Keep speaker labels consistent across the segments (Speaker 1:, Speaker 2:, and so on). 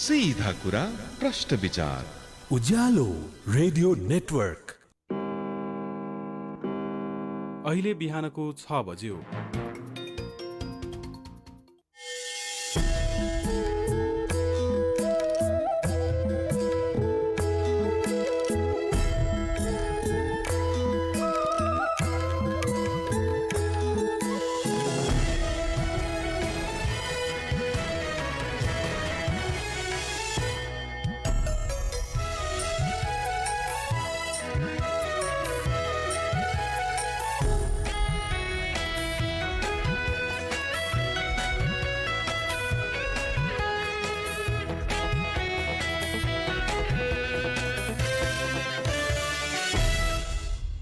Speaker 1: सीधा कुरा प्रश्न विचार।
Speaker 2: उज्यालो रेडियो नेटवर्क।
Speaker 3: अहिले बिहानको 6 बज्यो।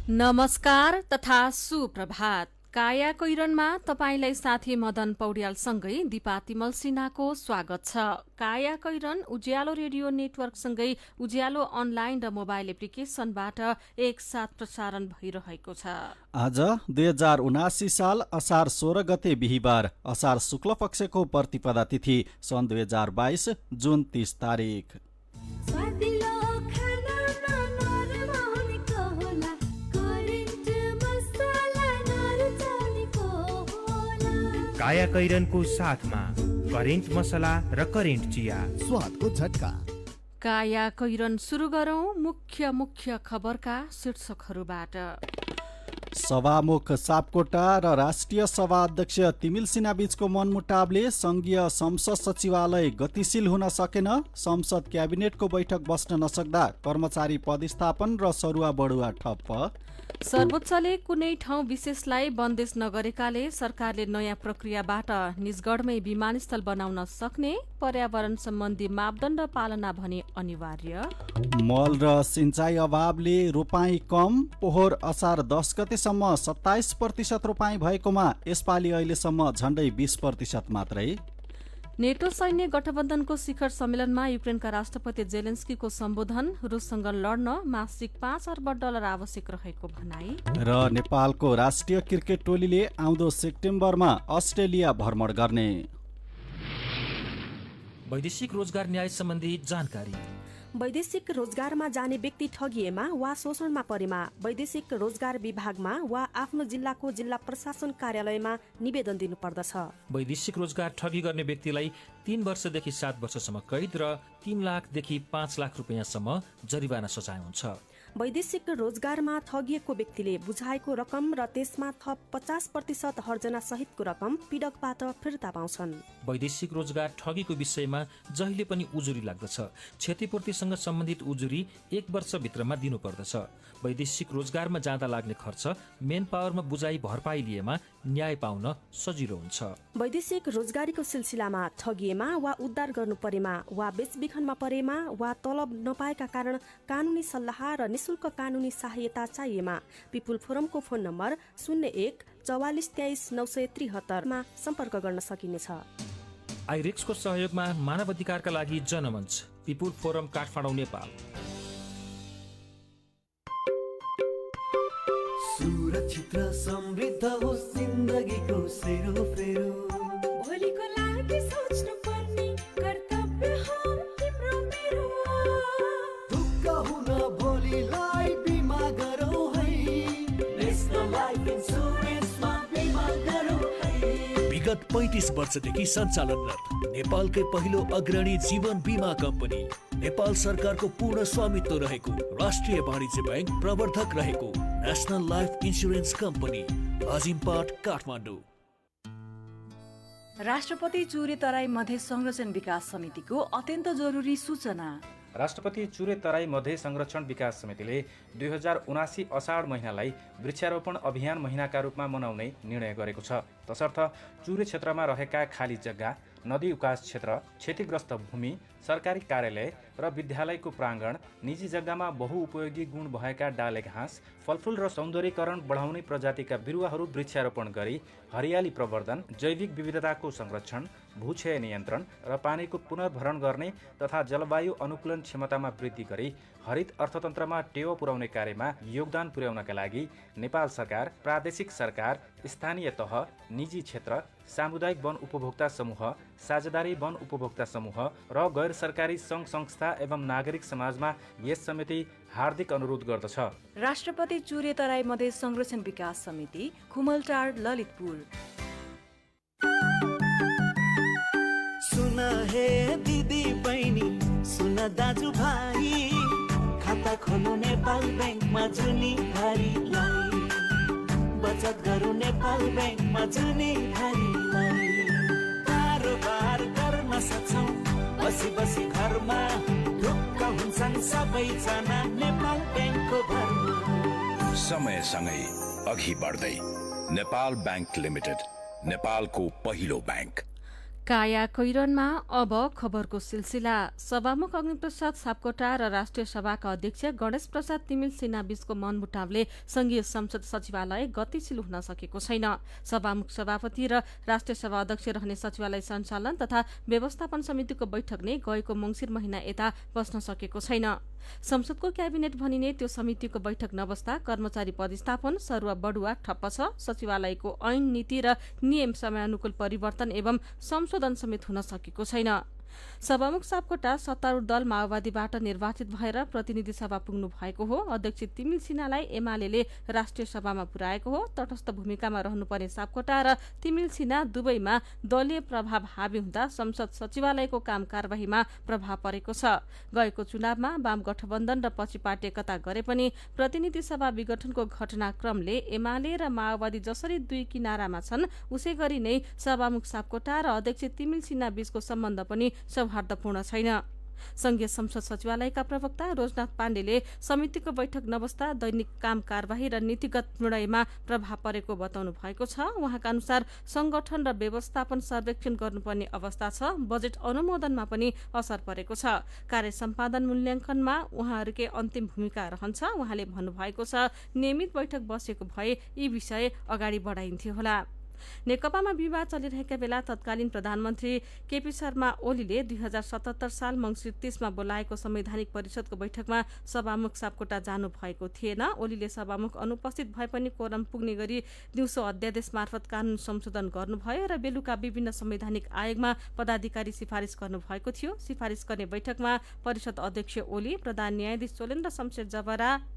Speaker 4: नमस्कार तथा सुप्रभात। काया कैरनमा तपाईंलाई साथी मदन पौड्यालसँगै दिपा तिमल सिन्हाको स्वागत छ। काया कैरन उज्यालो रेडियो नेटवर्कसँगै उज्यालो अनलाइन र मोबाइल एप्लिकेशनबाट एकसाथ प्रसारण भइरहेको छ।
Speaker 5: आज 2079 साल असार 16 गते बिहिबार, असार शुक्ल पक्षको प्रतिपदा तिथि सन् 2022 जुन 30 तारिक।
Speaker 6: काया कैरनको साथमा करेन्ट मसला र करेन्ट चिया,
Speaker 2: स्वादको झट्का।
Speaker 4: काया कैरन सुरु गरौं मुख्य खबरका शीर्षकहरूबाट।
Speaker 5: सभामुख सापकोटा र राष्ट्रिय सभा अध्यक्ष तिमिल सिन्हा बीचको मनमुटावले संघीय संसद सचिवालय गतिशील हुन सकेन। संसद क्याबिनेटको बैठक बस्न नसक्दा कर्मचारी पदस्थापन र सरुवा बढुवा ठप्प।
Speaker 4: सर्वोच्चले कुनै ठाउँ विशेषलाई बन्देज नगरेकाले सरकारले नयाँ प्रक्रियाबाट निजगढमै विमानस्थल बनाउन सक्ने। पर्यावरण सम्बन्धी मापदण्ड पालना भने अनिवार्य।
Speaker 5: मल र सिंचाई अभावले रोपाई कम। पोहोर असार 10 गतेसम्म 27% रोपाई भएकोमा यसपालि अहिलेसम्म झण्डै 20% मात्रै।
Speaker 4: नेटो सैन्य गठबन्धनको शिखर सम्मेलनमा युक्रेनका राष्ट्रपति जेलेन्स्कीको सम्बोधन। रुससँग लड्न मासिक $5 अर्ब आवश्यक रहेको भनाई।
Speaker 5: र नेपालको राष्ट्रिय क्रिकेट टोलीले आउँदो सेप्टेम्बरमा अस्ट्रेलिया भ्रमण गर्ने।
Speaker 7: वैदेशिक रोजगार न्याय सम्बन्धी जानकारी।
Speaker 8: वैदेशिक रोजगारमा जाने व्यक्ति ठगिएमा वा शोषणमा परेमा वैदेशिक रोजगार विभागमा वा आफ्नो जिल्लाको जिल्ला प्रशासन कार्यालयमा निवेदन दिनुपर्दछ।
Speaker 7: वैदेशिक रोजगार ठगी गर्ने व्यक्तिलाई 3 वर्षदेखि 7 वर्षसम्म कैद र 3 लाखदेखि 5 लाख रुपियाँसम्म जरिवाना सजाय हुन्छ।
Speaker 8: वैदेशिक रोजगारमा ठगिएको व्यक्तिले बुझाएको रकम र त्यसमा थप 50% हर्जना सहितको रकम पीडकबाट फिर्ता पाउँछन्।
Speaker 7: वैदेशिक रोजगार ठगीको विषयमा जहिले पनि उजुरी लाग्दछ। क्षतिपूर्तिसँग सम्बन्धित उजुरी 1 वर्षभित्रमा दिनुपर्दछ। वैदेशिक रोजगारमा जाँदा लाग्ने खर्च मेन पावरमा बुझाइ भरपाई लिएमा न्याय पाउन सजिलो हुन्छ।
Speaker 8: वैदेशिक रोजगारीको सिलसिलामा ठगिएमा वा उद्धार गर्नु परेमा वा बेचबिखनमा परेमा वा तलब नपाएका कारण कानुनी सल्लाह र निशुल्क कानुनी सहायता चाहिएमा पिपुल फोरमको फोन नम्बर 01 44 23 973 मा सम्पर्क गर्न सकिनेछ।
Speaker 7: आइरेक्सको सहयोगमा मानव अधिकारका लागि जनमञ्च, पिपुल फोरम काठमाडौँ, नेपाल।
Speaker 9: सुरक्षित र समृद्ध होस् जिन्दगीको सेरोफेरो। भोलिको लागि सोच्नु पर्ने कर्तव्य हो तिम्रो मेरो। ढुक्क हुन भोलिलाई बिमा गरौ है। नेशनल लाइफ इन्स्योरेन्समा बिमा गरौ है।
Speaker 2: विगत 35 वर्षदेखि सञ्चालनरत नेपालकै पहिलो अग्रणी जीवन बिमा कम्पनी, नेपाल सरकारको पूर्ण स्वामित्व रहेको राष्ट्रिय वाणिज्य बैंक प्रवर्धक रहेको नेशनल लाइफ इन्स्योरेन्स कम्पनी, अजिमपाट, काठमाडौँ।
Speaker 10: राष्ट्रपति चुरे तराई मधेस संरक्षण विकास समितिको अत्यन्त जरुरी सूचना।
Speaker 11: राष्ट्रपति चुरे तराई मधेस संरक्षण विकास समितिले 2079 असाढ महिनालाई वृक्षारोपण अभियान महिनाका रूपमा मनाउने निर्णय गरेको छ। तसर्थ चुरे क्षेत्रमा रहेका खाली जग्गा, नदी उकास क्षेत्र, क्षतिग्रस्त भूमि, सरकारी कार्यालय र विद्यालयको प्राङ्गण, निजी जग्गामा बहुउपयोगी गुण भएका डाले घाँस, फलफुल र सौन्दर्यीकरण बढाउने प्रजातिका बिरुवाहरू वृक्षारोपण गरी हरियाली प्रवर्धन, जैविक विविधताको संरक्षण, भूक्षय नियन्त्रण र पानीको पुनर्भरण गर्ने तथा जलवायु अनुकूलन क्षमतामा वृद्धि गरी हरित अर्थतन्त्रमा टेवा पुर्याउने कार्यमा योगदान पुर्याउनका लागि नेपाल सरकार, प्रादेशिक सरकार, स्थानीय तह, निजी क्षेत्र, सामुदायिक वन उपभोक्ता समूह, साझेदारी वन उपभोक्ता समूह र गैर सरकारी सङ्घ संस्था एवं नागरिक समाजमा यस समिति हार्दिक अनुरोध गर्दछ।
Speaker 10: राष्ट्रपति चुरे तराई मधेस संरक्षण विकास समिति, खुमलटार, ललितपुर।
Speaker 9: सुन हे दिदी बहिनी, सुन दाजु भाइ, खाता खोल्नु नेपाल ब्याङ्कमा जुनी भारीलाई, बचत गरौँ नेपाल ब्याङ्कमा जुनी भारीलाई। कारोबार गर्न सक्छौँ बसी बसी घरमा, ढुक्क हुन्छन् सबैजना नेपाल ब्याङ्कको भरमा।
Speaker 12: समयसँगै अघि बढ्दै नेपाल ब्याङ्क लिमिटेड, नेपालको पहिलो ब्याङ्क।
Speaker 4: काया कैरनमा अब खबरको सिलसिला। सभामुख अग्निप्रसाद सापकोटा र राष्ट्रिय सभाका अध्यक्ष गणेश प्रसाद तिमिल सिन्हा बीचको मनमुटावले संघीय संसद सचिवालय गतिशील हुन सकेको छैन। सभामुख सभापति र राष्ट्रिय सभा अध्यक्ष रहने सचिवालय सञ्चालन तथा व्यवस्थापन समितिको बैठक नै गएको मंसिर महिना यता बस्न सकेको छैन। संसदको क्याबिनेट भनिने त्यो समितिको बैठक नबस्दा कर्मचारी पदस्थापन, सरुवा बढुवा ठप्प छ। सचिवालयको ऐन, नीति र नियम समयानुकूल परिवर्तन एवं संशोधन समेत हुन सकेको छैन। सभामुख सापकोटा सत्तारूढ दल माओवादीबाट निर्वाचित भएर प्रतिनिधि सभा पुग्नु भएको हो। अध्यक्ष तिमिल सिन्हालाई एमाले राष्ट्रिय सभामा पुर्याएको हो। तटस्थ भूमिकामा रहनुपर्ने सापकोटा र तिमिल सिन्हा दुवैमा दलीय प्रभाव हावी हुँदा संसद सचिवालयको काम कारबाहीमा प्रभाव परेको छ। गएको चुनावमा वाम गठबन्धन र पछि पार्टी एकता गरे पनि प्रतिनिधि सभा विघटनको घटनाक्रमले एमाले र माओवादी जसरी दुई किनारामा छन् उसै गरी नै सभामुख सापकोटा र अध्यक्ष तिमिल सिन्हा बीचको सम्बन्ध पनि सौहार्दपूर्ण छैन। संघीय संसद सचिवालयका प्रवक्ता रोजनाथ पाण्डेले समितिको बैठक नबस्दा दैनिक काम कारबाही र नीतिगत निर्णयमा प्रभाव परेको बताउनु भएको छ। उहाँका अनुसार संगठन र व्यवस्थापन सर्वेक्षण गर्नुपर्ने अवस्था छ। बजेट अनुमोदनमा पनि असर परेको छ। कार्य सम्पादन मूल्याङ्कनमा उहाँहरूकै अन्तिम भूमिका रहन्छ। उहाँले भन्नुभएको छ, नियमित बैठक बसेको भए यी विषय अगाडि बढाइन्थ्यो होला। नेकपामा विवाद चलिरहेका बेला तत्कालीन प्रधानमन्त्री केपी शर्मा ओलीले 2077 साल मंसिर 30 मा बोलाएको संवैधानिक परिषदको बैठकमा सभामुख सापकोटा जानु भएको थिएन। ओलीले सभामुख अनुपस्थित भए पनि कोरम पुग्ने गरी दिउँसो अध्यादेश मार्फत कानून संशोधन गर्नुभयो र बेलुका विभिन्न संवैधानिक आयोगमा पदाधिकारी सिफारिस गर्नुभएको थियो। सिफारिस गर्ने बैठकमा परिषद अध्यक्ष ओली, प्रधान न्यायाधीश चोलेन्द्र शमशेर जबरा,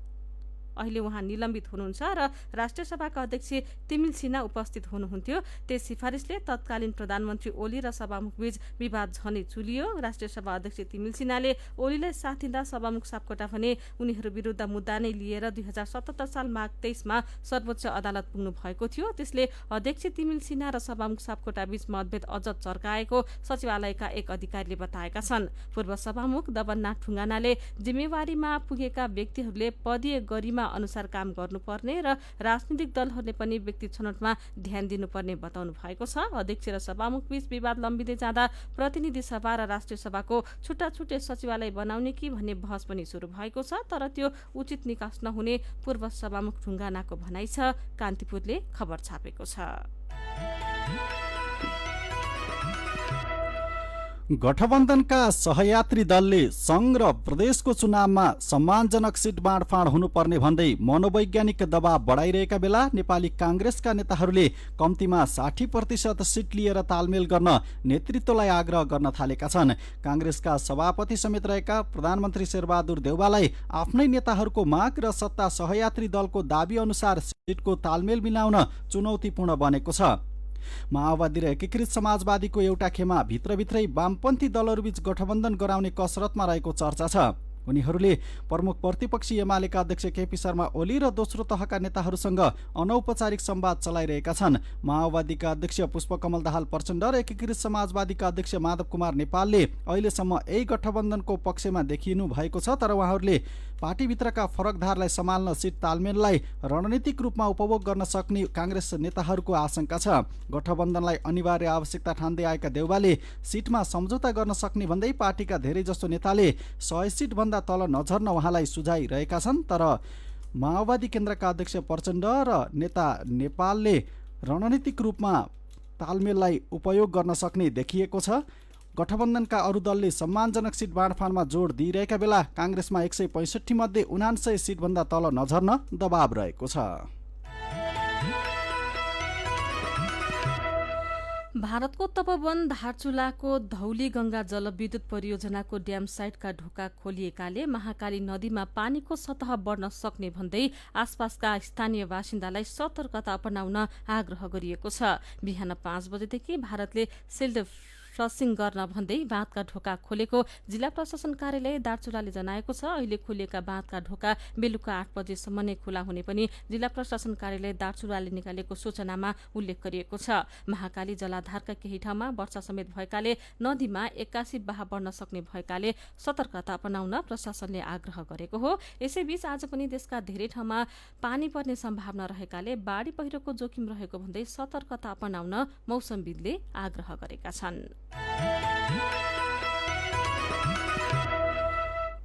Speaker 4: अहिले उहाँ निलम्बित हुनुहुन्छ, र राष्ट्रिय सभाका अध्यक्ष तिमिल सिन्हा उपस्थित हुनुहुन्थ्यो। त्यस सिफारिसले तत्कालीन प्रधानमन्त्री ओली र सभामुख बीच विवाद झनै चुलियो। राष्ट्रिय सभा अध्यक्ष तिमिल सिन्हाले ओलीलाई साथ दिँदा सभामुख सापकोटा भने उनीहरू विरुद्ध मुद्दा नै लिएर 2077 साल माघ 23 मा सर्वोच्च अदालत पुग्नु भएको थियो। त्यसले अध्यक्ष तिमिल सिन्हा र सभामुख सापकोटा बीच मतभेद अझ चर्काएको सचिवालयका एक अधिकारीले बताएका छन्। पूर्व सभामुख दबननाथ ठुङ्गानाले जिम्मेवारीमा पुगेका व्यक्तिहरूले पदीय गरिमा अनुसार काम गर्नुपर्ने र राजनीतिक दलहरूले पनि व्यक्ति छनौटमा ध्यान दिनुपर्ने बताउनु भएको छ। अध्यक्ष र सभामुख बीच विवाद लम्बिँदै जाँदा प्रतिनिधि सभा र राष्ट्रिय सभाको छुट्टा छुट्टै सचिवालय बनाउने कि भन्ने बहस पनि सुरु भएको छ, तर त्यो उचित निकास नहुने पूर्व सभामुख ढुङ्गानाको भनाइ छ। कान्तिपुरले खबर छापेको छ।
Speaker 5: गठबन्धनका सहयात्री दलले संघ र प्रदेशको चुनावमा सम्मानजनक सिट बाँडफाँड हुनुपर्ने भन्दै मनोवैज्ञानिक दबाव बढाइरहेका बेला नेपाली काङ्ग्रेसका नेताहरूले कम्तीमा 60% सिट लिएर तालमेल गर्न नेतृत्वलाई आग्रह गर्न थालेका छन्। काङ्ग्रेसका सभापति समेत रहेका प्रधानमन्त्री शेरबहादुर देउवालाई आफ्नै नेताहरूको माग र सत्ता सहयात्री दलको दाबी अनुसार सिटको तालमेल मिलाउन चुनौतीपूर्ण बनेको छ। माओवादी र एकीकृत समाजवादीको एउटा खेमा भित्रभित्रै वामपन्थी दलहरूबीच गठबन्धन गराउने कसरतमा रहेको चर्चा छ। उनीहरूले प्रमुख प्रतिपक्षी एमालेका अध्यक्ष केपी शर्मा ओली र दोस्रो तहका नेताहरूसँग अनौपचारिक संवाद चलाइरहेका छन्। माओवादीका अध्यक्ष पुष्पकमल दाहाल प्रचण्ड र एकीकृत समाजवादीका अध्यक्ष माधव कुमार नेपालले अहिलेसम्म यही गठबन्धनको पक्षमा देखिनु भएको छ, तर उहाँहरूले पार्टीभित्रका फरकधारलाई सम्हाल्न सिट तालमेललाई रणनीतिक रूपमा उपभोग गर्न सक्ने काङ्ग्रेस नेताहरूको आशंका छ। गठबन्धनलाई अनिवार्य आवश्यकता ठान्दै आएका देउवाले सिटमा सम्झौता गर्न सक्ने भन्दै पार्टीका धेरैजसो नेताले 100 सिट भन्दा तल नझर्न उहाँलाई सुझाइरहेका छन्, तर माओवादी केन्द्रका अध्यक्ष प्रचण्ड र नेता नेपालले रणनीतिक रूपमा तालमेललाई उपयोग गर्न सक्ने देखिएको छ। गठबन्धनका अरू दलले सम्मानजनक सिट बाँडफाँडमा जोड दिइरहेका बेला काङ्ग्रेसमा 165 मध्ये 79 सिटभन्दा तल नझर्न दबाब रहेको छ।
Speaker 4: भारतको तपोवन धारचुलाको धौली गंगा जलविद्युत परियोजनाको ड्याम साइटका ढोका खोलिएकाले महाकाली नदीमा पानीको सतह बढ्न सक्ने भन्दै आसपासका स्थानीय बासिन्दालाई सतर्कता अपनाउन आग्रह गरिएको छ। बिहान 5 बजेदेखि भारतले सिल्ड फ्लसिङ गर्न भन्दै बाँधका ढोका खोलेको जिल्ला प्रशासन कार्यालय दार्चुलाले जनाएको छ। अहिले खोलिएका बाँधका ढोका बेलुका 8 बजेसम्म नै खुला हुने पनि जिल्ला प्रशासन कार्यालय दार्चुलाले निकालेको सूचनामा उल्लेख गरिएको छ। महाकाली जलाधारका केही ठाउँमा वर्षा समेत भएकाले नदीमा 81 बहाव बढ्न सक्ने भएकाले सतर्कता अपनाउन प्रशासनले आग्रह गरेको हो। यसैबीच आज पनि देशका धेरै ठाउँमा पानी पर्ने सम्भावना रहेकाले बाढी पहिरोको जोखिम रहेको भन्दै सतर्कता अपनाउन मौसमविदले आग्रह गरेका छन्।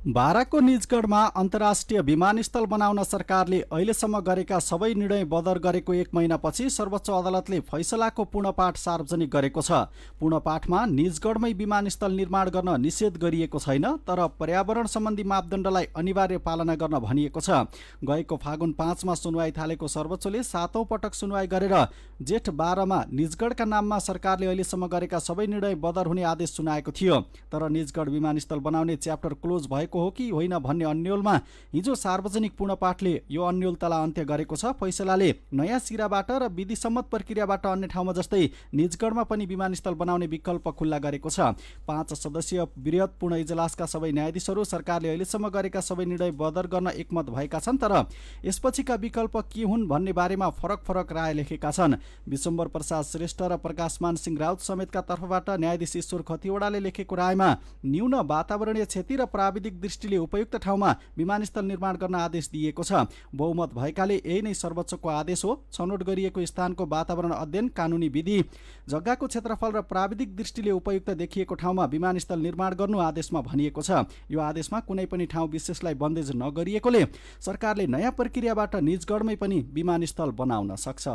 Speaker 5: बाराको निजगढमा अन्तर्राष्ट्रिय विमानस्थल बनाउन सरकारले अहिलेसम्म गरेका सबै निर्णय बदर गरेको 1 महिनापछि सर्वोच्च अदालतले फैसलाको पूर्णपाठ सार्वजनिक गरेको छ। पूर्णपाठमा निजगढमै विमानस्थल निर्माण गर्न निषेध गरिएको छैन, तर पर्यावरण सम्बन्धी मापदण्डलाई अनिवार्य पालना गर्न भनिएको छ। गएको फागुन 5 मा सुनवाई थालेको सर्वोच्चले 7औं पटक सुनवाई गरेर जेठ 12 मा निजगढका नाममा सरकारले अहिलेसम्म गरेका सबै निर्णय बदर हुने आदेश सुनाएको थियो। तर निजगढ विमानस्थल बनाउने च्याप्टर क्लोज भएको हो कि होइन भन्ने अन्योलमा हिजो सार्वजनिक पूर्णपाठले यो अन्योलतालाई अन्त्य गरेको छ। फैसलाले नयाँ सिराबाट र विधिसम्मत प्रक्रियाबाट अन्य ठाउँमा जस्तै निजगढमा पनि विमानस्थल बनाउने विकल्प खुल्ला गरेको छ। 5 सदस्यीय वृहत पूर्ण इजलासका सबै न्यायाधीशहरू सरकारले अहिलेसम्म गरेका सबै निर्णय बदर गर्न एकमत भएका छन्, तर यसपछिका विकल्प के हुन् भन्ने बारेमा फरक राय लेखेका छन्। विशम्बर प्रसाद श्रेष्ठ र प्रकाशमान सिंह राउत समेतका तर्फबाट न्यायाधीश ईश्वर खतिवडाले लेखेको रायमा न्यून वातावरणीय क्षति र प्राविधिक दृष्टिले उपयुक्त ठाउँमा विमानस्थल निर्माण गर्न आदेश दिएको छ। बहुमत भएकाले यही नै सर्वोच्चको आदेश हो। छनौट गरिएको स्थानको वातावरण अध्ययन, कानुनी विधि, जग्गाको क्षेत्रफल र प्राविधिक दृष्टिले उपयुक्त देखिएको ठाउँमा विमानस्थल निर्माण गर्नु आदेशमा भनिएको छ। यो आदेशमा कुनै पनि ठाउँ विशेषलाई बन्देज नगरिएकोले सरकारले नयाँ प्रक्रियाबाट निजगढमै पनि विमानस्थल बनाउन सक्छ।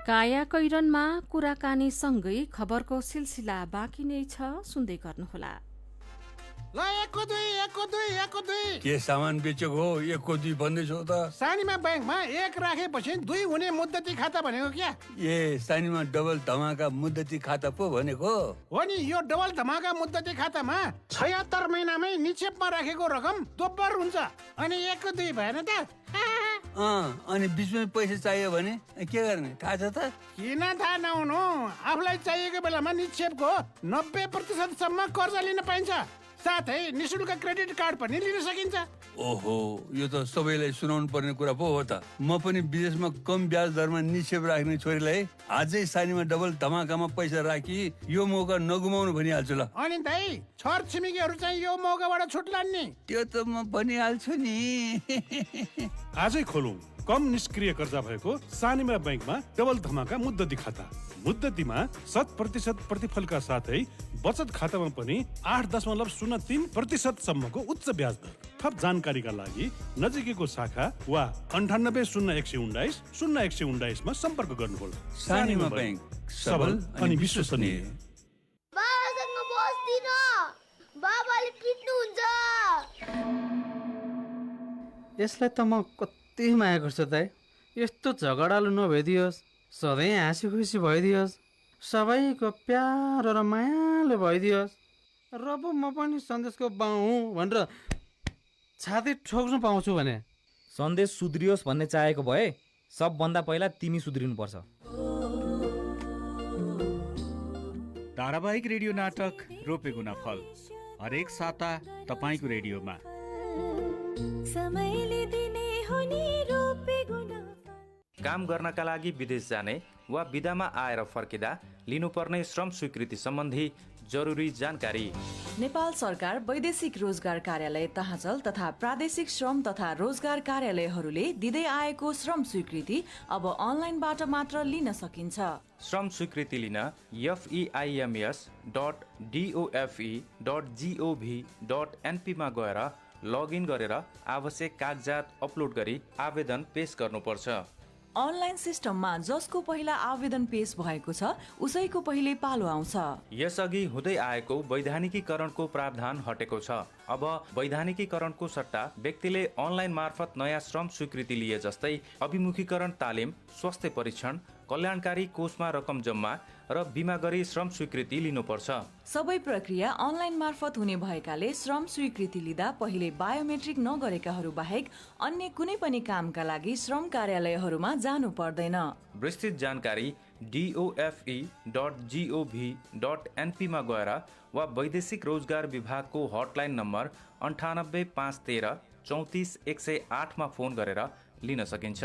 Speaker 4: काया कैरनमा कुराकानी सँगै खबरको सिलसिला बाँकी नै छ, सुन्दै गर्नुहोला।
Speaker 13: ल 1 2
Speaker 14: के सामान बेचेको हो? 1 2 भन्दैछ त।
Speaker 13: सानीमा बैंकमा 1 राखेपछि 2 हुने मुद्दती खाता भनेको क्या?
Speaker 14: ए सानीमा डबल धमाका मुद्दती खाता पो भनेको
Speaker 13: हो नि। यो डबल धमाका मुद्दती खातामा 76 महिनामै निक्षेपमा राखेको रकम दोब्बर हुन्छ। अनि 1 2 भएन त?
Speaker 14: अनि बीचमा पैसा चाहियो भने के गर्ने थाहा छ त?
Speaker 13: किन थाहा नहुनु? आफूलाई चाहिएको बेलामा निक्षेपको 90% सम्म कर्जा लिन पाइन्छ। साथै निशुल्क क्रेडिट कार्ड पनि लिन सकिन्छ।
Speaker 14: ओहो, यो त सबैलाई सुनाउनु पर्ने कुरा पो हो त। म पनि विदेशमा कम ब्याज दरमा निक्षेप राख्ने छोरीलाई आजै सानीमा डबल धमाकामा पैसा राखी यो मौका नगुमाउनु भनिहाल्छु ल।
Speaker 13: अनि दाइ, छर छिमेकीहरू चाहिँ यो मौकाबाट छुट्लान् नि?
Speaker 14: त्यो त म भनिहाल्छु नि।
Speaker 15: आजै खोलौं कम निष्क्रिय कर्जा भएको सानीमा बैंकमा डबल धमाका मुद्दती खाता। मुद्दतीमा 100% प्रतिफलका साथै बचत खातामा पनि 8.03% सम्मको उच्च ब्याज दर। थप जानकारीका लागि नजिकैको शाखा वा 980119 0119 मा सम्पर्क गर्नुहोला।
Speaker 14: सानीमा बैंक, सबल अनि विश्वसनीय।
Speaker 16: बाबासँग बस्दिन, बाबाले पिट्नुहुन्छ।
Speaker 17: यसलाई त म कति माया गर्छु दाइ। यस्तो झगडालु नभइदियोस्, सधैँ हाँसी खुसी भइदियोस्, सबैको प्यार र मायाले भइदियोस्। र पो म पनि सन्देशको बाउ हुँ भनेर छाती ठोक्नु पाउँछु भने।
Speaker 18: सन्देश सुध्रियोस् भन्ने चाहेको भए सबभन्दा पहिला तिमी सुध्रिनुपर्छ।
Speaker 19: धारावाहिक रेडियो नाटक रोपेको नफल हरेक साता तपाईको रेडियोमा।
Speaker 11: काम गर्नका लागि विदेश जाने वा बिदामा आएर फर्किँदा लिनुपर्ने श्रम स्वीकृति सम्बन्धी जरुरी जानकारी।
Speaker 10: नेपाल सरकार वैदेशिक रोजगार कार्यालय तहजल तथा प्रादेशिक श्रम तथा रोजगार कार्यालयहरूले दिँदै आएको श्रम स्वीकृति अब अनलाइनबाट मात्र लिन सकिन्छ।
Speaker 11: श्रम स्वीकृति लिन feims.dofe.gov.np मा गएर लगइन गरेर आवश्यक कागजात अपलोड गरी आवेदन पेश गर्नुपर्छ।
Speaker 10: अनलाइन सिस्टममा जसको पहिला आवेदन पेश भएको छ उसैको पहिले पालो आउँछ।
Speaker 11: यसअघि हुँदै आएको वैधानिकीकरणको प्रावधान हटेको छ। अब वैधानिकीकरणको सट्टा व्यक्तिले अनलाइन मार्फत नयाँ श्रम स्वीकृति लिए जस्तै अभिमुखीकरण तालिम, स्वास्थ्य परीक्षण, कल्याणकारी कोषमा रकम जम्मा र बिमा गरी श्रम स्वीकृति लिनुपर्छ।
Speaker 10: सबै प्रक्रिया अनलाइन मार्फत हुने भएकाले श्रम स्वीकृति लिँदा पहिले बायोमेट्रिक नगरेकाहरू बाहेक अन्य कुनै पनि कामका लागि श्रम कार्यालयहरूमा जानु पर्दैन।
Speaker 11: विस्तृत जानकारी dofe.gov.np मा गएर वा वैदेशिक रोजगार विभागको हटलाइन नम्बर 98 513 34 108 मा फोन गरेर लिन सकिन्छ।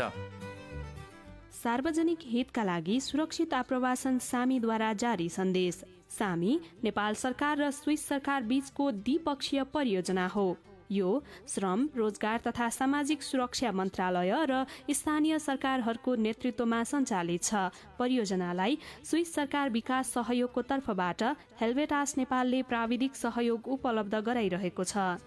Speaker 8: सार्वजनिक हितका लागि सुरक्षित आप्रवासन सामीद्वारा जारी सन्देश। सामी नेपाल सरकार र स्विस सरकार बीचको द्विपक्षीय परियोजना हो। यो श्रम, रोजगार तथा सामाजिक सुरक्षा मन्त्रालय र स्थानीय सरकारहरूको नेतृत्वमा सञ्चालित छ। परियोजनालाई स्विस सरकार विकास सहयोगको तर्फबाट हेल्वेटास नेपालले प्राविधिक सहयोग उपलब्ध गराइरहेको छ।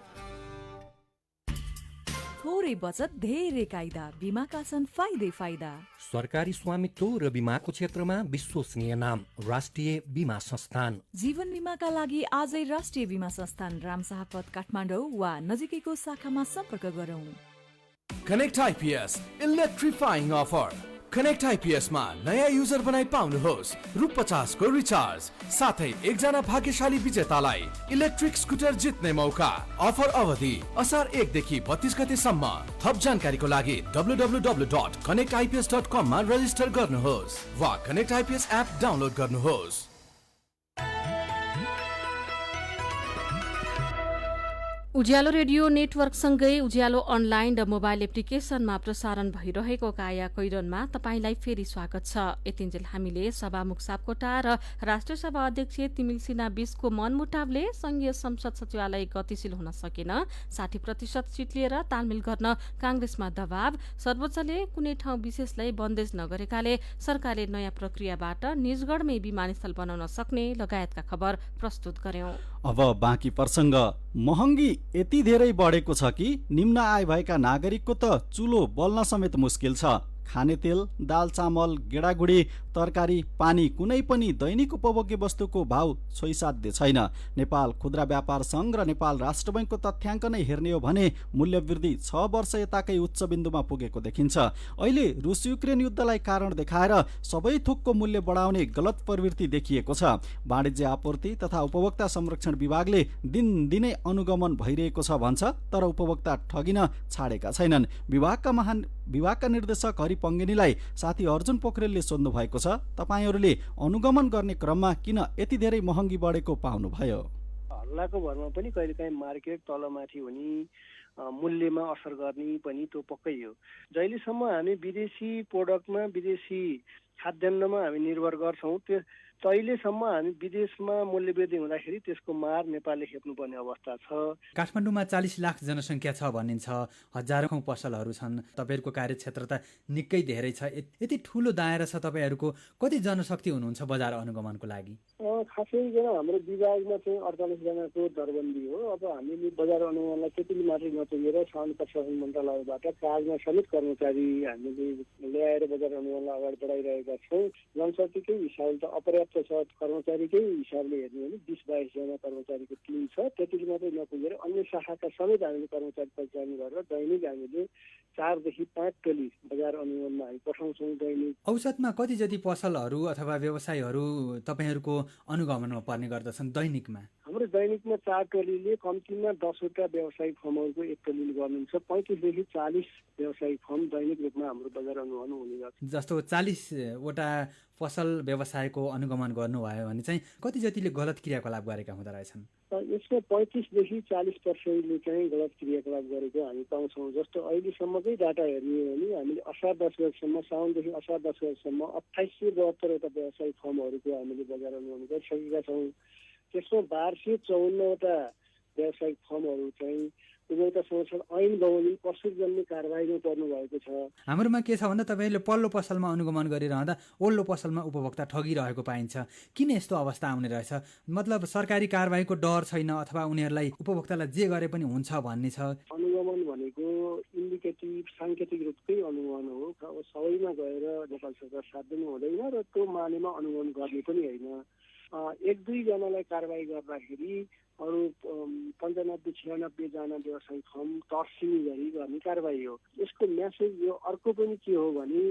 Speaker 10: थोरै बचत धेरै कायदा, बीमाका छन् फाइदै फाइदा।
Speaker 20: सरकारी स्वामित्व र बीमाको क्षेत्रमा विश्वसनीय नाम राष्ट्रिय बीमा संस्थान।
Speaker 10: जीवन बीमाका लागि आजै राष्ट्रिय बीमा संस्थान रामशाहपथ काठमाडौँ वा नजिकैको शाखामा सम्पर्क गरौँ।
Speaker 21: Connect IPS electrifying offer. Connect IPS मा नयाँ युजर बनाइ पाउनुहोस् ₹50 को रिचार्ज साथै एकजना भाग्यशाली विजेतालाई इलेक्ट्रिक स्कुटर जित्ने मौका। अफर अवधि असार 1 देखि 32 गतेसम्म। थप जानकारीको लागि www.connectips.com मा रजिस्टर गर्नुहोस् वा कनेक्ट आइपीएस एप डाउनलोड गर्नुहोस्।
Speaker 4: उज्यालो रेडियो नेटवर्कसँगै उज्यालो अनलाइन र मोबाइल एप्लिकेशनमा प्रसारण भइरहेको काया कैरनमा तपाईंलाई फेरि स्वागत छ। यतिन्जेल हामीले सभामुख सापकोटा र राष्ट्रिय सभा अध्यक्ष तिमिल सिन्हा बीचको मनमुटावले संघीय संसद सचिवालय गतिशील हुन सकेन, 60% सीट लिएर तालमेल गर्न कांग्रेसमा दबाव, सर्वोच्चले कुनै ठाउँ विशेषलाई बन्देज नगरेकाले सरकारले नयाँ प्रक्रियाबाट निजगढमै विमानस्थल बनाउन सक्ने लगायतका खबर प्रस्तुत गर्यौं।
Speaker 5: अब बाँकी प्रसंग। महँगी यति धेरै बढेको छ कि निम्न आय भएका नागरिकको त चुलो बल्न समेत मुस्किल छ। खाने तेल, दाल, चामल, गेडागुडी, तरकारी, पानी कुनै पनि दैनिक उपभोग्य वस्तुको भाव छोइसाध्य छैन। नेपाल खुद्रा व्यापार संघ र नेपाल राष्ट्र बैंकको तथ्याङ्क नै हेर्ने हो भने मूल्य वृद्धि 6 वर्ष यताकै उच्च बिन्दुमा पुगेको देखिन्छ। अहिले रुस युक्रेन युद्धलाई कारण देखाएर सबै थोकको मूल्य बढाउने गलत प्रवृत्ति देखिएको छ। वाणिज्य आपूर्ति तथा उपभोक्ता संरक्षण विभागले दिनदिनै अनुगमन भइरहेको छ भन्छ, तर उपभोक्ता ठगिन छाडेका छैनन्। विभागका निर्देशक हरि पङ्गेनीलाई साथी अर्जुन पोखरेलले सोध्नु भएको छ, तपाईहरूले अनुगमन गर्ने क्रममा किन यति धेरै महँगी बढेको पाउनुभयो?
Speaker 22: हल्लाको भरमा पनि कहिलेकाहीँ मार्केट तलमाथि हुने, मूल्यमा असर गर्ने पनि त्यो पक्कै हो। जहिलेसम्म हामी विदेशी प्रोडक्टमा, विदेशी खाद्यान्नमा हामी निर्भर गर्छौँ, तहिलेसम्म हामी विदेशमा मूल्य वृद्धि हुँदाखेरि त्यसको मार नेपालले खेप्नुपर्ने अवस्था छ।
Speaker 23: काठमाडौँमा 40 लाख जनसङ्ख्या छ भनिन्छ, हजारौं पसलहरू छन्, तपाईँहरूको कार्यक्षेत्र त निकै धेरै छ। यति ठुलो दायरा छ तपाईँहरूको, कति जनशक्ति हुनुहुन्छ बजार अनुगमनको लागि?
Speaker 22: खासै हाम्रो विभागमा चाहिँ 48 जनाको दरबन्दी हो। अब हामीले बजार अनुगमनलाई त्यति मात्रै नपुगेर श्रम प्रशासन मन्त्रालयबाट कागजमा समेत कर्मचारी हामीले ल्याएर बजार अनुगमनलाई अगाडि बढाइरहेका छौँ। जनशक्तिकै हिसाबले त अपर्याप्त छ, कर्मचारीकै हिसाबले हेर्ने हो भने 20-22 जना कर्मचारीको टिम छ। त्यतिले मात्रै नपुगेर अन्य शाखाका समेत हामीले कर्मचारी परिचालन गरेर दैनिक हामीले 4 देखि 5 टोली बजार अनुगमनमा हामी पठाउँछौँ दैनिक।
Speaker 23: औसतमा कति जति पसलहरू अथवा व्यवसायहरू तपाईँहरूको अनुगमनमा पर्ने गर्दछन् दैनिकमा?
Speaker 22: हाम्रो दैनिकमा 4 टोलीले कम्तीमा 10वटा व्यवसायिक फर्महरूको एक टोलीले गर्नुहुन्छ। 35 देखि 40 व्यवसायिक फर्म दैनिक रूपमा हाम्रो बजार अनुगमन हुने गर्छ।
Speaker 23: जस्तो 40वटा पसल व्यवसायको अनुगमन गर्नुभयो भने चाहिँ कति जतिले गलत क्रियाकलाप गरेका हुँदो रहेछन्?
Speaker 22: यसमा 35 देखि 40% चाहिँ गलत क्रियाकलाप गरेको हामी पाउँछौँ। जस्तो अहिलेसम्मकै डाटा हेर्ने हो भने हामीले असार 10 गतेसम्म, साउनदेखि असार 10 गतेसम्म 2872वटा व्यवसायिक फर्महरूको हामीले बजार अनुगमन गरिसकेका छौँ। त्यसमा 1254वटा व्यावसायिक फर्महरू चाहिँ उपभोक्ता संरक्षण ऐन बमोजिम पशु जन्ने कारबाहीमा पर्नु भएको छ।
Speaker 23: हाम्रोमा के छ भन्दा तपाईँहरूले पल्लो पसलमा अनुगमन गरिरहँदा ओल्लो पसलमा उपभोक्ता ठगिरहेको पाइन्छ। किन यस्तो अवस्था आउने रहेछ? मतलब सरकारी कारबाहीको डर छैन अथवा उनीहरूलाई उपभोक्तालाई जे गरे पनि हुन्छ भन्ने छ?
Speaker 22: अनुगमन भनेको साङ्केतिक रूपकै अनुगमन हो। अब सबैमा गएर नेपाल सरकार साथ दिनु हुँदैन र त्यो मानेमा अनुगमन गर्ने पनि होइन। 1-2 जनालाई कारबाही गर्दाखेरि अरू 95-96 जना व्यवसायिक फर्म तर्सिने गरी गर्ने कारबाही हो। यसको म्यासेज यो अर्को पनि के हो भने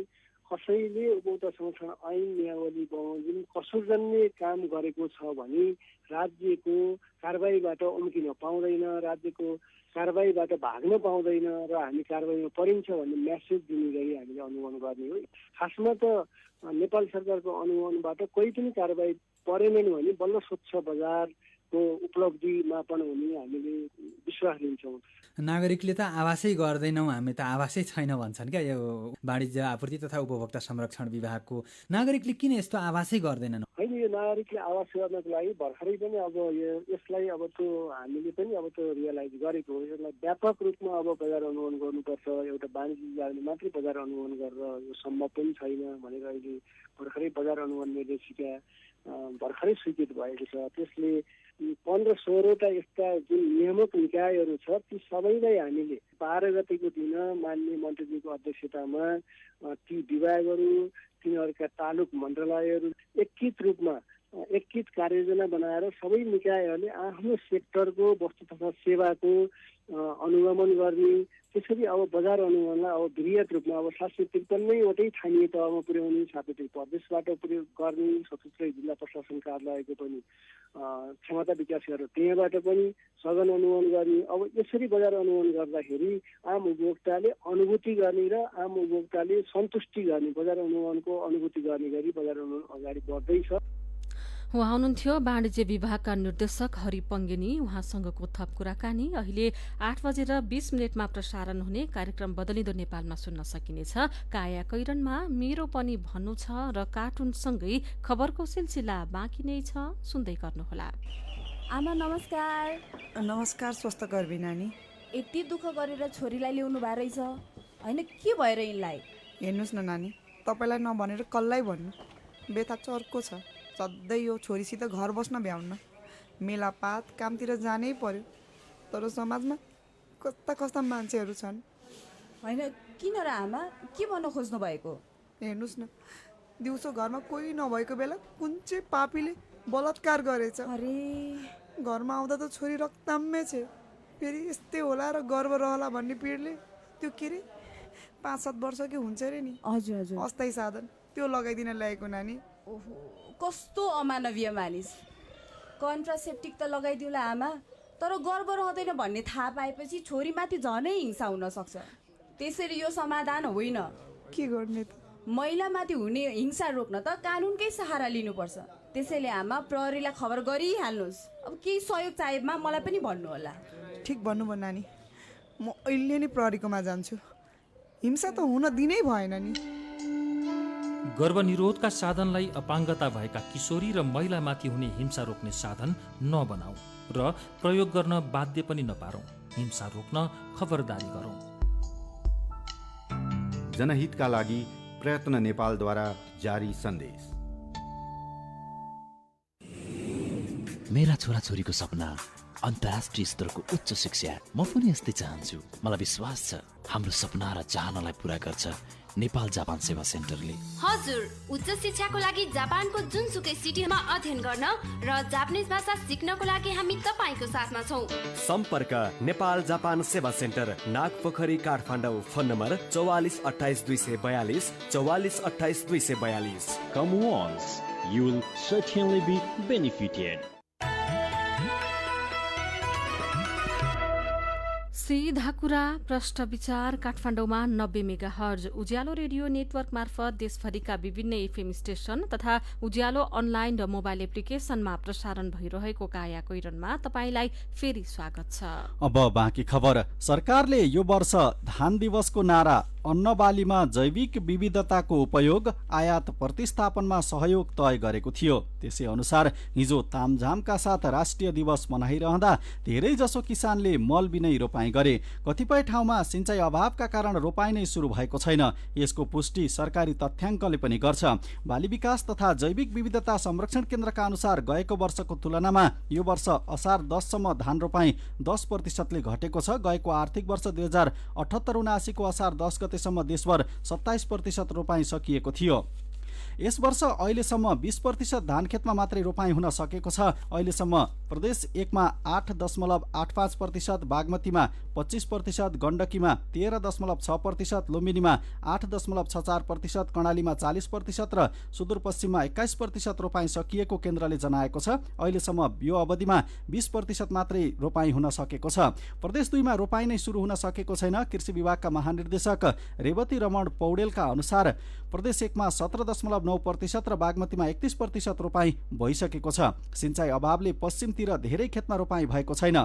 Speaker 22: कसैले उपभोक्ता संरक्षण ऐन नियावली बमोजिम कसुरजन्य काम गरेको छ भने राज्यको कारबाहीबाट उम्किन पाउँदैन, राज्यको कारबाहीबाट भाग्न पाउँदैन र हामी कारबाहीमा परिन्छ भन्ने म्यासेज दिने गरी हामीले अनुगमन गर्ने हो। खासमा त नेपाल सरकारको अनुगमनबाट कोही पनि कारबाही परेनन् भने बल्ल स्वच्छ बजारको उपलब्धिमा पनि हुने हामीले विश्वास लिन्छौँ।
Speaker 23: नागरिकले त आवासै गर्दैनौँ, हामी त आवासै छैन भन्छन् क्या यो वाणिज्य आपूर्ति तथा उपभोक्ता संरक्षण विभागको। नागरिकले किन यस्तो आवासै गर्दैनन्?
Speaker 22: होइन, यो नागरिकले आवास गर्नको लागि भर्खरै पनि अब यसलाई अब त्यो हामीले पनि अब त्यो रियलाइज गरेको हो। यसलाई व्यापक रूपमा अब बजार अनुगमन गर्नुपर्छ, एउटा वाणिज्य विभागले मात्रै बजार अनुगमन गरेर यो सम्भव पनि छैन भनेर अहिले भर्खरै बजार अनुगमन निर्देशिका भर्खरै स्वीकृत भएको छ। त्यसले 15-16वटा यस्ता जुन नियामक निकायहरू छ ती सबैलाई हामीले 12 गतेको दिन माननीय मन्त्रीजीको अध्यक्षतामा ती विभागहरू तिनीहरूका तालुक मन्त्रालयहरू एकीकृत कार्ययोजना बनाएर सबै निकायहरूले आफ्नो सेक्टरको वस्तु तथा सेवाको अनुगमन गर्ने। त्यसरी अब बजार अनुगमनलाई अब वृहत रूपमा अब 753वटै स्थानीय तहमा पुर्याउने, साथै प्रदेशबाट प्रयोग गर्ने, सशस्त्र जिल्ला प्रशासन कार्यालयको पनि क्षमता विकास गरेर त्यहाँबाट पनि सघन अनुगमन गर्ने। अब यसरी बजार अनुगमन गर्दाखेरि आम उपभोक्ताले अनुभूति गर्ने र आम उपभोक्ताले सन्तुष्टि गर्ने, बजार अनुगमनको अनुभूति गर्ने गरी बजार अनुगमन अगाडि बढ्दैछ।
Speaker 4: उहाँ हुनुहुन्थ्यो वाणिज्य विभागका निर्देशक हरि पङ्गेनी। उहाँसँगको थप कुराकानी अहिले 8:20 प्रसारण हुने कार्यक्रम बदलिँदो नेपालमा सुन्न सकिनेछ। काया कैरनमा मेरो पनि भन्नु छ र कार्टुनसँगै खबरको सिलसिला बाँकी नै छ, सुन्दै गर्नुहोला।
Speaker 1: आमा नमस्कार।
Speaker 3: नमस्कार स्वस्थकर नानी।
Speaker 1: यति दुःख गरेर छोरीलाई ल्याउनु भएको रहेछ होइन, के भएर यिनलाई?
Speaker 3: हेर्नुहोस् न नानी, तपाईँलाई नभनेर कसलाई भन्नु, बेथा चर्को छ। सधैँ यो छोरीसित घर बस्न भ्याउन्न, मेलापात कामतिर जानै पर्यो। तर समाजमा कस्ता कस्ता मान्छेहरू छन्।
Speaker 1: होइन किन र आमा, के भन्न खोज्नु भएको?
Speaker 3: हेर्नुहोस् न, दिउँसो घरमा कोही नभएको बेला कुन चाहिँ पापीले बलात्कार गरेछ।
Speaker 1: अरे
Speaker 3: घरमा आउँदा त छोरी रक्ताम्मै छ, फेरि यस्तै होला र गर्व रहला भन्ने पिँढले त्यो के अरे 5-7 वर्षकै हुन्छ अरे नि।
Speaker 1: हजुर हजुर,
Speaker 3: अस्थायी साधन त्यो लगाइदिन ल्याएको नानी।
Speaker 1: ओहो, कस्तो अमानवीय मानिस। कन्ट्रासेप्टिक त लगाइदिउला आमा, तर गर्व रहँदैन भन्ने थाहा पाएपछि छोरीमाथि झनै हिंसा हुन सक्छ। त्यसरी यो समाधान होइन।
Speaker 3: के गर्ने त?
Speaker 1: महिलामाथि हुने हिंसा रोक्न त कानुनकै सहारा लिनुपर्छ। त्यसैले आमा प्रहरीलाई खबर गरिहाल्नुहोस्। अब केही सहयोग चाहिएमा मलाई पनि भन्नुहोला।
Speaker 3: ठिक भन्नुभयो नानी, म अहिले नै प्रहरीकोमा जान्छु। हिंसा त हुन दिनै भएन नि।
Speaker 7: गर्भनिरोधका साधनलाई अपाङ्गता भएका किशोरी र महिलामाथि हुने हिंसा रोक्ने साधन नबनाऊ र प्रयोग गर्न बाध्य पनि नपारौं। हिंसा रोक्न खबरदारी गरौं।
Speaker 6: जनहितका लागि प्रयत्न नेपालद्वारा जारी सन्देश।
Speaker 24: मेरा छोराछोरीको सपना अन्तर्राष्ट्रिय स्तरको उच्च शिक्षा। म पनि यस्तै चाहन्छु। मलाई विश्वास छ हाम्रो सपना र चाहनालाई पूरा गर्छ नेपाल जापान सेवा सेन्टरले।
Speaker 25: हजुर, उच्च शिक्षाको लागि जापानको जुनसुकै सिटीमा अध्ययन गर्न र जापानिज भाषा सिक्नको लागि हामी तपाईको साथमा छौं।
Speaker 26: सम्पर्क नेपाल जापान सेवा centre, Nagpokhari, Kathmandu. Phone number 44 28 242 44 28 242।
Speaker 27: Come once, you will certainly be benefited.
Speaker 4: सीधा कुरा, प्रश्न विचार काठमाडौँमा 90 मेगाहर्ज उज्यालो रेडियो नेटवर्क मार्फत देशभरिका विभिन्न एफएम स्टेशन तथा उज्यालो अनलाइन र मोबाइल एप्लिकेशनमा प्रसारण भइरहेको काया कोइरनमा तपाईलाई फेरि स्वागत छ।
Speaker 5: अब बाँकी खबर। सरकारले यो वर्ष धान दिवसको नारा अन्नबालीमा जैविक विविधताको उपयोग, आयात प्रतिस्थापनमा सहयोग तय गरेको थियो। त्यसै अनुसार हिजो तामझामका साथ राष्ट्रिय दिवस मनाइरहँदा धेरैजसो किसानले मल बिनै रोपाई गरे। कतिपय ठाउँमा सिँचाइ अभावका कारण रोपाइ नै सुरु भएको छैन। यसको पुष्टि सरकारी तथ्याङ्कले पनि गर्छ। बाली विकास तथा जैविक विविधता संरक्षण केन्द्रका अनुसार गएको वर्षको तुलनामा यो वर्ष असार 10 सम्म धान रोपाइ 10% घटेको छ। गएको आर्थिक वर्ष 2078-79 को असार 10 गतेसम्म देशभर 27% रोपाइ सकिएको थियो। यस वर्ष अहिलेसम्म 20% धान खेतमा मात्रै रोपाइ हुन सकेको छ। अहिलेसम्म प्रदेश 1 मा 8.85%, बागमतीमा 25%, गण्डकीमा 13.6%, लुम्बिनीमा 8.64%, कर्णालीमा 40% र सुदूरपश्चिममा 21% रोपाइ सकिएको केन्द्रले जनाएको छ। अहिलेसम्म यो अवधिमा 20% मात्रै रोपाइ हुन सकेको छ। प्रदेश 2 मा रोपाइ नै सुरु हुन सकेको छैन। कृषि विभागका महानिर्देशक रेवती रमण पौडेलका अनुसार प्रदेश 1 मा 17.9% र बागमतीमा 31% रोपाइ भइसकेको छ। सिँचाइ अभावले पश्चिमतिर धेरै खेतमा रोपाइ भएको छैन।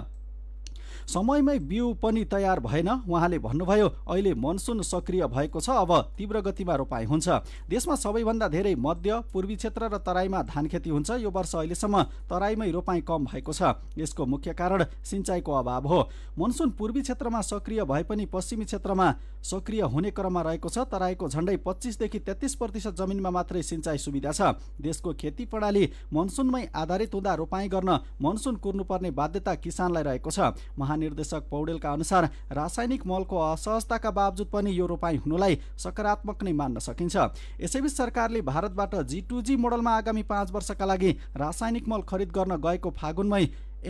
Speaker 5: समयमै बिउ पनि तयार भएन। उहाँले भन्नुभयो, अहिले मनसुन सक्रिय भएको छ, अब तीव्र गतिमा रोपाइ हुन्छ। देशमा सबैभन्दा धेरै मध्य, पूर्वी क्षेत्र र तराईमा धान खेती हुन्छ। यो वर्ष अहिलेसम्म तराईमै रोपाइ कम भएको छ। यसको मुख्य कारण सिँचाइको अभाव हो। मनसुन पूर्वी क्षेत्रमा सक्रिय भए पनि पश्चिमी क्षेत्रमा सक्रिय हुने क्रममा रहेको छ। तराईको झण्डै 25 देखि 33% जमिनमा मात्रै सिँचाइ सुविधा छ। देशको खेती प्रणाली मनसुनमै आधारित हुँदा रोपाइ गर्न मनसुन कुर्नुपर्ने बाध्यता किसानलाई रहेको छ। महानिर्देशक पौडेलका अनुसार रासायनिक मलको असहजताका बावजुद पनि यो रोपाइ हुनुलाई सकारात्मक नै मान्न सकिन्छ। यसैबीच सरकारले भारतबाट G2G मोडलमा आगामी 5 वर्षका लागि रासायनिक मल खरिद गर्न गएको फागुनमै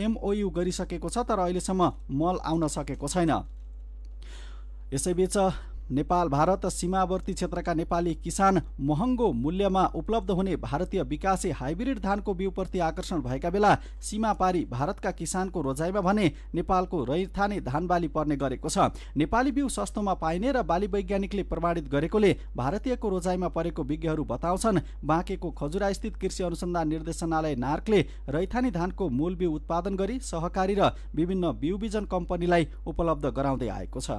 Speaker 5: MOU गरिसकेको छ, तर अहिलेसम्म मल आउन सकेको छैन। यसैबीच नेपाल भारत सीमावर्ती क्षेत्रका नेपाली किसान महँगो मूल्यमा उपलब्ध हुने भारतीय विकासे हाइब्रिड धानको बिउप्रति आकर्षण भएका बेला सीमा पारी भारतका किसानको रोजाइमा भने नेपालको रैथाने धान बाली पर्ने गरेको छ। नेपाली बिउ सस्तोमा पाइने र बाली वैज्ञानिकले प्रमाणित गरेकोले भारतीयको रोजाइमा परेको विज्ञहरू बताउँछन्। बाँकेको खजुरा स्थित कृषि अनुसन्धान निर्देशनालय नार्कले रैथाने धानको मूल बिउ उत्पादन गरी सहकारी र विभिन्न बिउ बिजन कम्पनीलाई उपलब्ध गराउँदै आएको छ।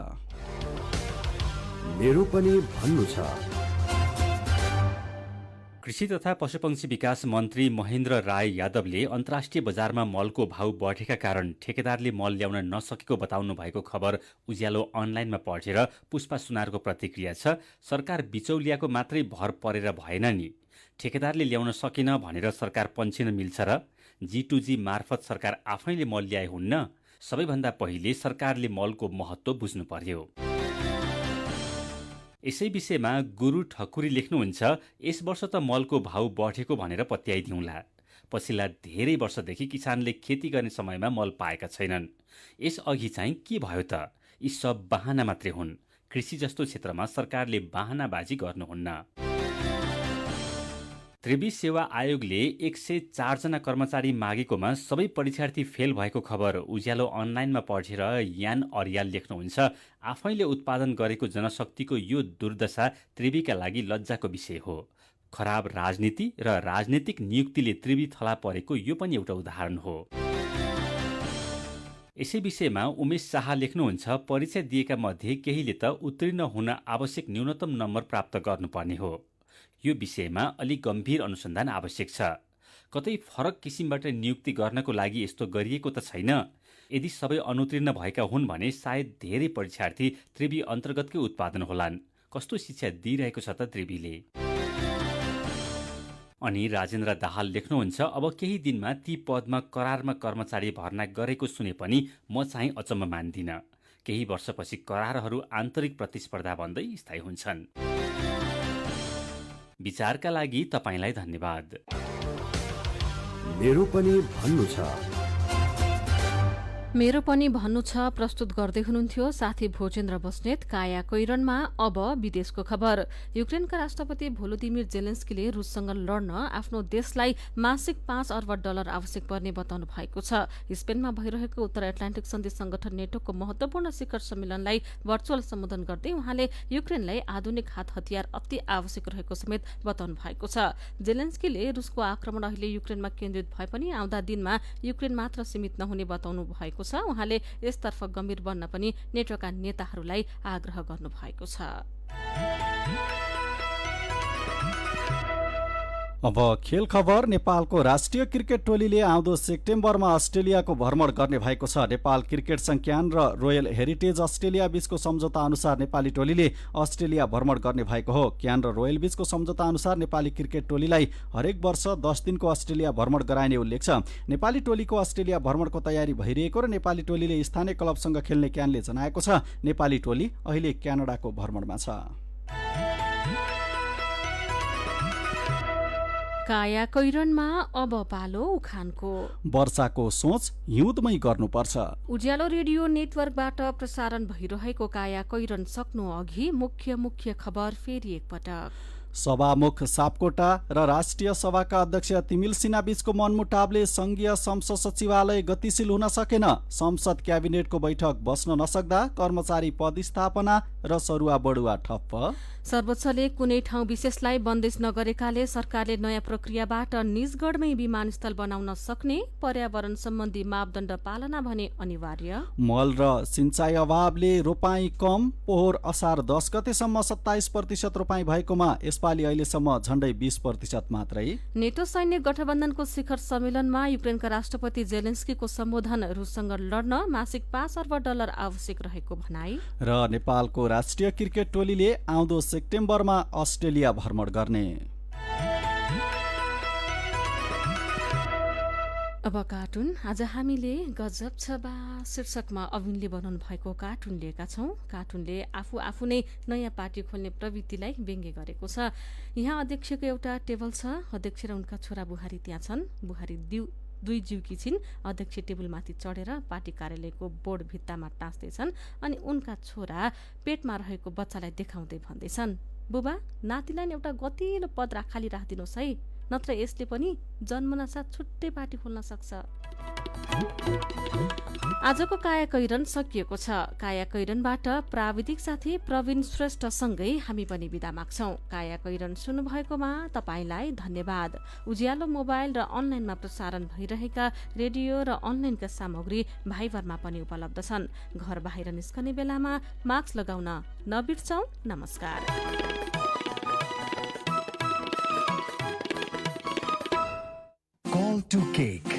Speaker 2: मेरो पनि भन्नु छ।
Speaker 9: कृषि तथा पशुपक्षी विकास मन्त्री महेन्द्र राय यादवले अन्तर्राष्ट्रिय बजारमा मलको भाउ बढेका कारण ठेकेदारले मल ल्याउन नसकेको बताउनु भएको खबर उज्यालो अनलाइनमा पढेर पुष्पा सुनारको प्रतिक्रिया छ। सरकार बिचौलियाको मात्रै भर परेर भएन नि, ठेकेदारले ल्याउन सकेन भनेर सरकार पन्छिन मिल्छ र? G2G मार्फत सरकार आफैले मल ल्याए हुन्न? सबैभन्दा पहिले सरकारले मलको महत्त्व बुझ्नु पर्यो। यसै विषयमा गुरु ठकुरी लेख्नुहुन्छ, यस वर्ष त मलको भाउ बढेको भनेर पत्याइदिउँला। पछिल्ला धेरै वर्षदेखि किसानले खेती गर्ने समयमा मल पाएका छैनन्। यसअघि चाहिँ के भयो त? यी सब बहाना मात्रै हुन्। कृषि जस्तो क्षेत्रमा सरकारले बहानाबाजी गर्नुहुन्न। त्रिवी सेवा आयोगले 104 जना कर्मचारी मागेकोमा सबै परीक्षार्थी फेल भएको खबर उज्यालो अनलाइनमा पढेर यान अर्याल लेख्नुहुन्छ, आफैले उत्पादन गरेको जनशक्तिको यो दुर्दशा त्रिवीका लागि लज्जाको विषय हो। खराब राजनीति र राजनीतिक नियुक्तिले त्रिवी थला परेको यो पनि एउटा उदाहरण हो। यसै विषयमा उमेश शाह लेख्नुहुन्छ, परीक्षा दिएका मध्ये केहीले त उत्तीर्ण हुन आवश्यक न्यूनतम नम्बर प्राप्त गर्नुपर्ने हो। यो विषयमा अलि गम्भीर अनुसन्धान आवश्यक छ। कतै फरक किसिमबाट नियुक्ति गर्नको लागि यस्तो गरिएको त छैन? यदि सबै अनुत्तीर्ण भएका हुन् भने सायद धेरै परीक्षार्थी त्रिवी अन्तर्गतकै उत्पादन होलान्। कस्तो शिक्षा दिइरहेको छ त त्रिवीले? अनि राजेन्द्र दाहाल लेख्नुहुन्छ, अब केही दिनमा ती पदमा करारमा कर्मचारी भर्ना गरेको सुने पनि म चाहिँ अचम्म मान्दिन। केही वर्षपछि करारहरू आन्तरिक प्रतिस्पर्धा भन्दै स्थायी हुन्छन्। विचारका लागि तपाईलाई धन्यवाद।
Speaker 2: मेरो पनि भन्नु छ।
Speaker 4: मेरो पनि भन्नु छ प्रस्तुत गर्दै हुनुहुन्थ्यो साथी भोजेन्द्र बस्नेत। काया कैरनमा अब विदेशको खबर। युक्रेनका राष्ट्रपति भोलोदिमिर जेलेन्स्कीले रुससँग लड्न आफ्नो देशलाई मासिक $5 अर्ब आवश्यक पर्ने बताउनु भएको छ। स्पेनमा भइरहेको उत्तर एटलान्टिक सन्धि संगठन नेटोको महत्वपूर्ण शिखर सम्मेलनलाई भर्चुअल सम्बोधन गर्दै उहाँले युक्रेनलाई आधुनिक हात हतियार अति आवश्यक रहेको समेत बताउनु भएको छ। जेलेन्स्कीले रुसको आक्रमण अहिले युक्रेनमा केन्द्रित भए पनि आउँदा दिनमा युक्रेन मात्र सीमित नहुने बताउनु भएको छ। उहाँले यसतर्फ गम्भीर बन्न पनि नेटोका नेताहरूलाई आग्रह गर्नुभएको छ।
Speaker 5: अब खेल खबर। नेपालको राष्ट्रिय क्रिकेट टोलीले आउँदो सेप्टेम्बरमा अस्ट्रेलियाको भ्रमण गर्ने भएको छ। नेपाल क्रिकेट संघ क्यान र रोयल हेरिटेज अस्ट्रेलिया बीचको सम्झौता अनुसार नेपाली टोलीले अस्ट्रेलिया भ्रमण गर्ने भएको हो। क्यान र रोयल बीचको सम्झौता अनुसार नेपाली क्रिकेट टोलीलाई हरेक वर्ष 10 दिनको अस्ट्रेलिया भ्रमण गराइने उल्लेख छ। नेपाली टोलीको अस्ट्रेलिया भ्रमणको तयारी भइरहेको र नेपाली टोलीले स्थानीय क्लबसँग खेल्ने क्यानले जनाएको छ। नेपाली टोली अहिले क्यानाडाको भ्रमणमा छ।
Speaker 4: कायाकैरनमा अब पालो उखानको।
Speaker 5: वर्षाको सोच हिउँदमै गर्नुपर्छ।
Speaker 4: उज्यालो रेडियो नेटवर्कबाट प्रसारण भइरहेको कायाकैरन सक्नु अघि मुख्य खबर फेरि एकपटक।
Speaker 5: सभामुख सापकोटा र राष्ट्रिय सभाका अध्यक्ष तिमिल सिन्हा बीचको मनमुटावले संघीय संसद सचिवालय गतिशील हुन सकेन। संसद क्याबिनेटको बैठक बस्न नसक्दा कर्मचारी पदस्थापना र सरुवा बढुवा ठप्प।
Speaker 4: सर्वोच्चले कुनै ठाउँ विशेषलाई बन्देज नगरेकाले सरकारले नयाँ प्रक्रियाबाट निजगढमै विमानस्थल बनाउन सक्ने। पर्यावरण सम्बन्धी मापदण्ड पालना भने अनिवार्य।
Speaker 5: मल र सिंचाई अभावले रोपाई कम। पोहोर असार 10 गतेसम्म 27% रोपाई भएकोमा यसपालि अहिलेसम्म झण्डै 20% मात्रै।
Speaker 4: नेटो सैन्य गठबन्धनको शिखर सम्मेलनमा युक्रेनका राष्ट्रपति जेलेन्स्कीको सम्बोधन रुससँग लड्न मासिक $5 अर्ब आवश्यक रहेको भनाई।
Speaker 5: र नेपालको राष्ट्रिय क्रिकेट टोलीले आउँदो सेप्टेम्बरमा अस्ट्रेलिया भ्रमण गर्ने।
Speaker 4: अब कार्टुन। आज हामीले गजब छ बा शीर्षकमा अविनले बनाउनु भएको कार्टुन लिएका छौं। कार्टुनले आफू नै नयाँ पार्टी खोल्ने प्रवृत्तिलाई व्यङ्ग्य गरेको छ। यहाँ अध्यक्षको एउटा टेबल छ। अध्यक्ष र उनका छोरा बुहारी त्यहाँ छन्। बुहारी दुई जिउकी छिन्। अध्यक्ष टेबलमाथि चढेर पार्टी कार्यालयको बोर्ड भित्तामा टाँस्दैछन् अनि उनका छोरा पेटमा रहेको बच्चालाई देखाउँदै भन्दैछन्, बुबा नातिलाई एउटा गतिलो पद खाली राखिदिनुहोस् है, नत्र यसले पनि जन्मनासाथ छुट्टै पार्टी खोल्न सक्छ। आजको कायाकैरन सकिएको छ। कायाकैरनबाट प्राविधिक साथी प्रवीण श्रेष्ठसँगै हामी पनि बिदा माग्छौं। कायाकैरन सुन्नुभएकोमा तपाईलाई धन्यवाद। उज्यालो मोबाइल र अनलाइनमा प्रसारण भइरहेका रेडियो र अनलाइनका सामग्री भाइबरमा पनि उपलब्ध छन्। घर बाहिर निस्कने बेलामा मास्क लगाउन नबिर्सौं। नमस्कार।
Speaker 12: Call to Cake